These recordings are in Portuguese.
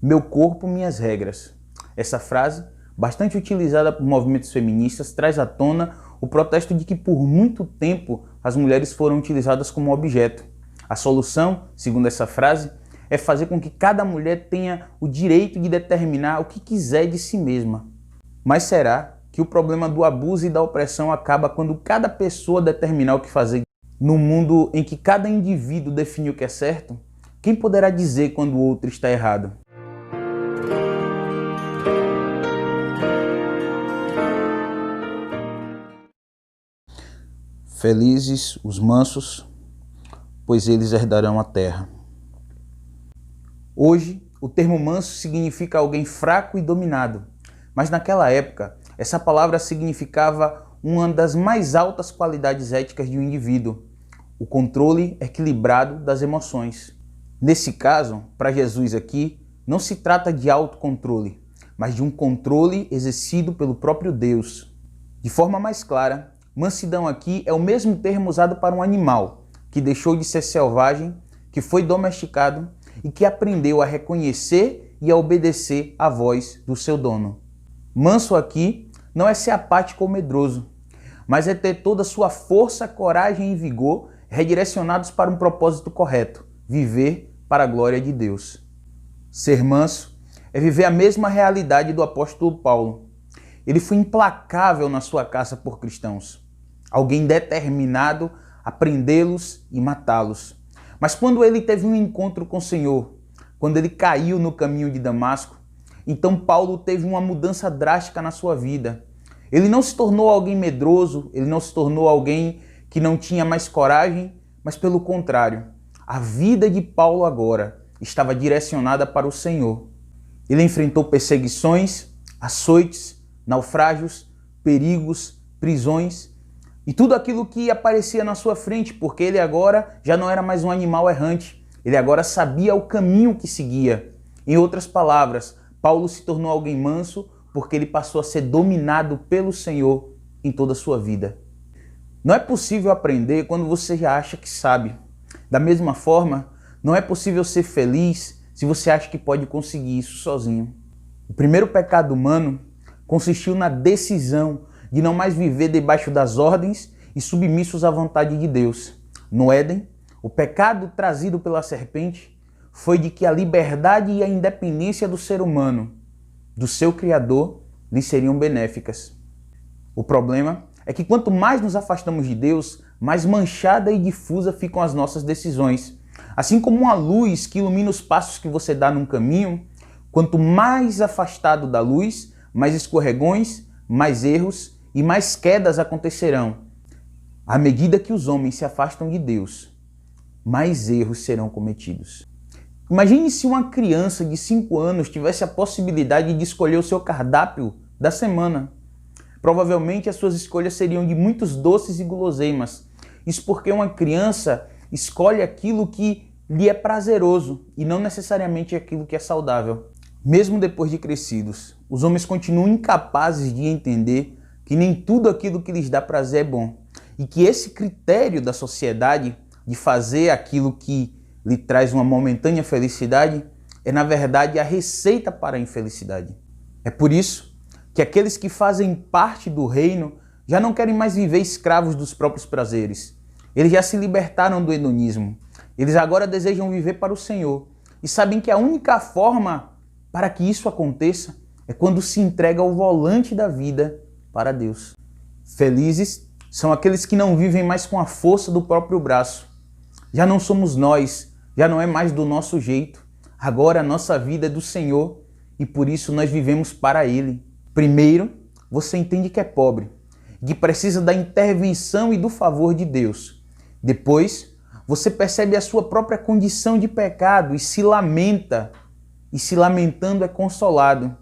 Meu corpo, minhas regras. Essa frase, bastante utilizada por movimentos feministas, traz à tona o protesto de que por muito tempo as mulheres foram utilizadas como objeto. A solução, segundo essa frase, é fazer com que cada mulher tenha o direito de determinar o que quiser de si mesma. Mas será que o problema do abuso e da opressão acaba quando cada pessoa determinar o que fazer? No mundo em que cada indivíduo define o que é certo, quem poderá dizer quando o outro está errado? Felizes os mansos, pois eles herdarão a terra. Hoje, o termo manso significa alguém fraco e dominado, mas naquela época, essa palavra significava uma das mais altas qualidades éticas de um indivíduo, o controle equilibrado das emoções. Nesse caso, para Jesus aqui, não se trata de autocontrole, mas de um controle exercido pelo próprio Deus. De forma mais clara, mansidão aqui é o mesmo termo usado para um animal que deixou de ser selvagem, que foi domesticado e que aprendeu a reconhecer e a obedecer à voz do seu dono. Manso aqui não é ser apático ou medroso, mas é ter toda a sua força, coragem e vigor redirecionados para um propósito correto, viver para a glória de Deus. Ser manso é viver a mesma realidade do apóstolo Paulo. Ele foi implacável na sua caça por cristãos, alguém determinado a prendê-los e matá-los. Mas quando ele teve um encontro com o Senhor, quando ele caiu no caminho de Damasco, então Paulo teve uma mudança drástica na sua vida. Ele não se tornou alguém medroso, ele não se tornou alguém que não tinha mais coragem, mas pelo contrário, a vida de Paulo agora estava direcionada para o Senhor. Ele enfrentou perseguições, açoites, naufrágios, perigos, prisões e tudo aquilo que aparecia na sua frente, porque ele agora já não era mais um animal errante, ele agora sabia o caminho que seguia. Em outras palavras, Paulo se tornou alguém manso porque ele passou a ser dominado pelo Senhor em toda a sua vida. Não é possível aprender quando você já acha que sabe. Da mesma forma, não é possível ser feliz se você acha que pode conseguir isso sozinho. O primeiro pecado humano consistiu na decisão de não mais viver debaixo das ordens e submissos à vontade de Deus. No Éden, o pecado trazido pela serpente foi de que a liberdade e a independência do ser humano, do seu Criador, lhe seriam benéficas. O problema é que quanto mais nos afastamos de Deus, mais manchada e difusa ficam as nossas decisões. Assim como uma luz que ilumina os passos que você dá num caminho, quanto mais afastado da luz, mais escorregões, mais erros e mais quedas acontecerão. À medida que os homens se afastam de Deus, mais erros serão cometidos. Imagine se uma criança de 5 anos tivesse a possibilidade de escolher o seu cardápio da semana. Provavelmente as suas escolhas seriam de muitos doces e guloseimas. Isso porque uma criança escolhe aquilo que lhe é prazeroso e não necessariamente aquilo que é saudável. Mesmo depois de crescidos, os homens continuam incapazes de entender que nem tudo aquilo que lhes dá prazer é bom e que esse critério da sociedade de fazer aquilo que lhe traz uma momentânea felicidade é, na verdade, a receita para a infelicidade. É por isso que aqueles que fazem parte do reino já não querem mais viver escravos dos próprios prazeres. Eles já se libertaram do hedonismo. Eles agora desejam viver para o Senhor e sabem que a única forma para que isso aconteça é quando se entrega ao volante da vida para Deus. Felizes são aqueles que não vivem mais com a força do próprio braço. Já não somos nós, já não é mais do nosso jeito. Agora a nossa vida é do Senhor e por isso nós vivemos para Ele. Primeiro, você entende que é pobre, que precisa da intervenção e do favor de Deus. Depois, você percebe a sua própria condição de pecado e se lamenta. E se lamentando é consolado.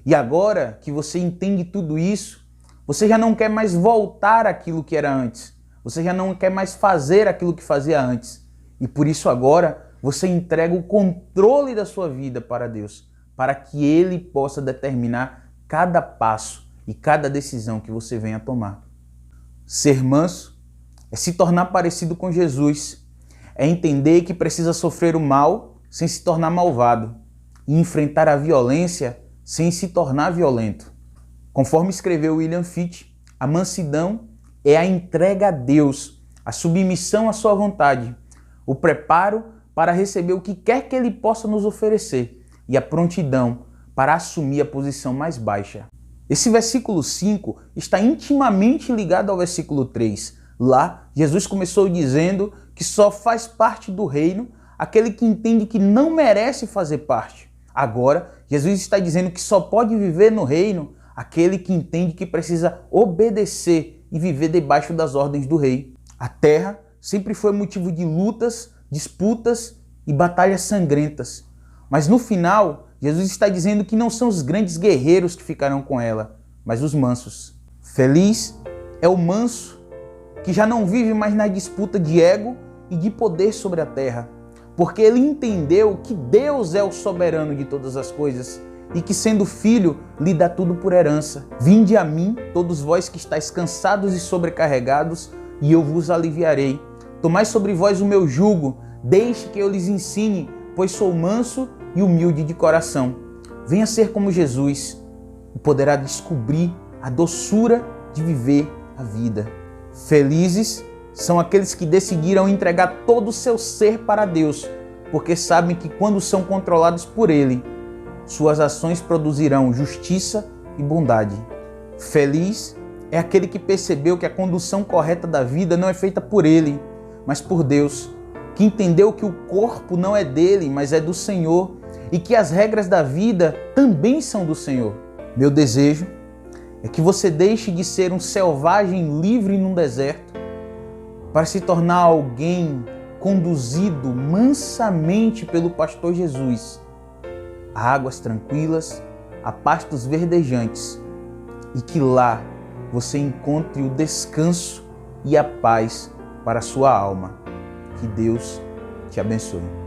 E agora que você entende tudo isso, você já não quer mais voltar àquilo que era antes. Você já não quer mais fazer aquilo que fazia antes. E por isso agora você entrega o controle da sua vida para Deus, para que Ele possa determinar cada passo e cada decisão que você venha tomar. Ser manso é se tornar parecido com Jesus, é entender que precisa sofrer o mal sem se tornar malvado. e enfrentar a violência sem se tornar violento. Conforme escreveu William Fitch, a mansidão é a entrega a Deus, a submissão à sua vontade, o preparo para receber o que quer que Ele possa nos oferecer e a prontidão para assumir a posição mais baixa. Esse versículo 5 está intimamente ligado ao versículo 3. Lá, Jesus começou dizendo que só faz parte do reino aquele que entende que não merece fazer parte. Agora, Jesus está dizendo que só pode viver no reino aquele que entende que precisa obedecer e viver debaixo das ordens do rei. A terra sempre foi motivo de lutas, disputas e batalhas sangrentas. Mas no final, Jesus está dizendo que não são os grandes guerreiros que ficarão com ela, mas os mansos. Feliz é o manso que já não vive mais na disputa de ego e de poder sobre a terra, porque ele entendeu que Deus é o soberano de todas as coisas e que, sendo filho, lhe dá tudo por herança. Vinde a mim, todos vós que estáis cansados e sobrecarregados, e eu vos aliviarei. Tomai sobre vós o meu jugo, deixe que eu lhes ensine, pois sou manso e humilde de coração. Venha ser como Jesus e poderá descobrir a doçura de viver a vida. Felizes são aqueles que decidiram entregar todo o seu ser para Deus, porque sabem que quando são controlados por Ele, suas ações produzirão justiça e bondade. Feliz é aquele que percebeu que a condução correta da vida não é feita por ele, mas por Deus, que entendeu que o corpo não é dele, mas é do Senhor, e que as regras da vida também são do Senhor. Meu desejo é que você deixe de ser um selvagem livre num deserto para se tornar alguém conduzido mansamente pelo pastor Jesus a águas tranquilas, a pastos verdejantes, e que lá você encontre o descanso e a paz para a sua alma. Que Deus te abençoe.